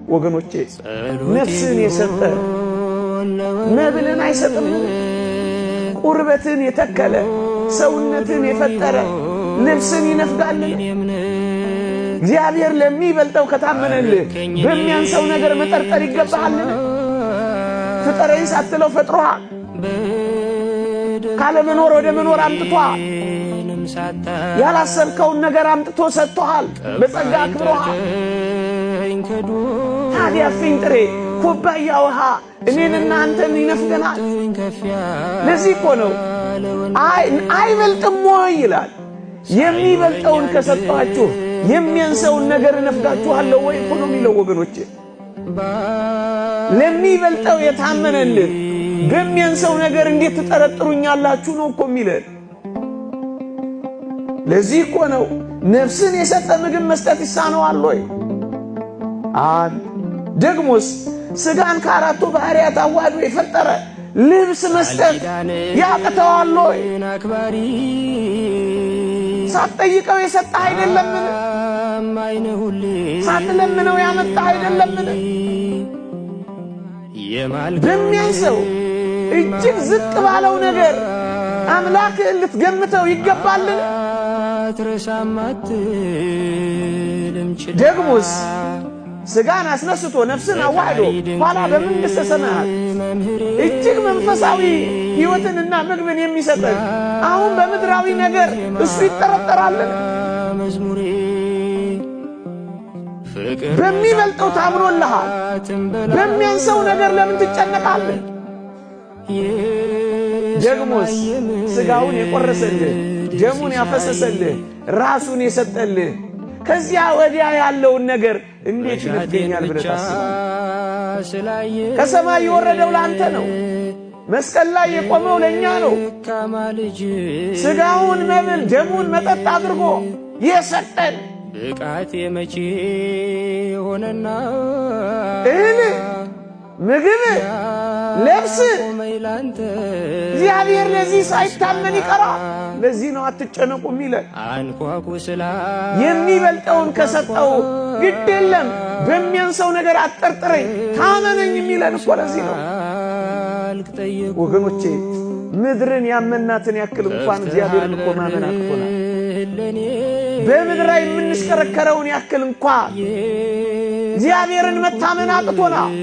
ወገኖቼ ነፍስን የሰጠ መብልን አይሰጥም ቁርበትን የተከለ ሰውነትን የፈጠረ ልብስን ይነፍጋል እግዚአብሔር ለሚበልጠው ከታመነልህ በሚያንሰው ነገር መጠርጠር ይገባሃል ፍጠረኝ ሳትለው ፈጥሮሃል ካለ መኖር ወደ መኖር አምጥቷል ያላሰብከውን ነገር አምጥቶ ሰጥቶሃል በጸጋ አክብሮሃል ታዲያ ፍንጥሬ ኩባያ ውሃ እኔንና አንተን ይነፍገናል ለዚህ እኮ ነው አይበልጥም ወይ ይላል የሚበልጠውን ከሰጣችሁ የሚያንሰውን ነገር ነፍጋችኋለሁ ወይ እኮ ነው የሚለው ወገኖቼ ለሚበልጠው የታመነልህ በሚያንሰው ነገር እንዴት ተጠረጥሩኛላችሁ ነው እኮ የሚለው ለዚህ እኮ ነው ነፍስን የሰጠ ምግብ መስጠት ይሳነዋል ወይ ደግሞስ ስጋን ከአራቱ ባህሪያት አዋህዶ የፈጠረ ልብስ መስጠት ያቅተዋል ወይ ሳትጠይቀው የሰጠ አይደለምን ሳትለምነው ያመጣ አይደለምን በሚያንሰው እጅግ ዝቅ ባለው ነገር አምላክህን ልትገምተው ይገባልን ደግሞስ ስጋን አስነስቶ ነፍስን አዋህዶ ኋላ በመንግሥተ ሰማያት እጅግ መንፈሳዊ ሕይወትንና ምግብን የሚሰጠን አሁን በምድራዊ ነገር እሱ ይጠረጠራልን በሚበልጠው ታምኖልሃል በሚያንሰው ነገር ለምን ትጨነቃለህ ደግሞስ ስጋውን የቆረሰልህ ደሙን ያፈሰሰልህ ራሱን የሰጠልህ ከዚያ ወዲያ ያለውን ነገር እንዴት ይነፍገኛል ብለህ ታስባለህ ከሰማይ የወረደው ላንተ ነው መስቀል ላይ የቆመው ለኛ ነው ስጋውን መብል ደሙን መጠጥ አድርጎ የሰጠን ብቃት የመቼ ሆነና ምግብ ለብስ እግዚአብሔር ለዚህ ሳይታመን ይቀራል ለዚህ ነው አትጨነቁ የሚለን የሚበልጠውን ከሰጠው ግድ የለም በሚያንሰው ነገር አትጠርጥረኝ ታመነኝ የሚለን እኮ ለዚህ ነው ወገኖቼ ምድርን ያመናትን ያክል እንኳን እግዚአብሔርን እኮ ማመን አቅቶናል በምድር ላይ የምንሽከረከረውን ያክል እንኳን እግዚአብሔርን መታመን አቅቶናል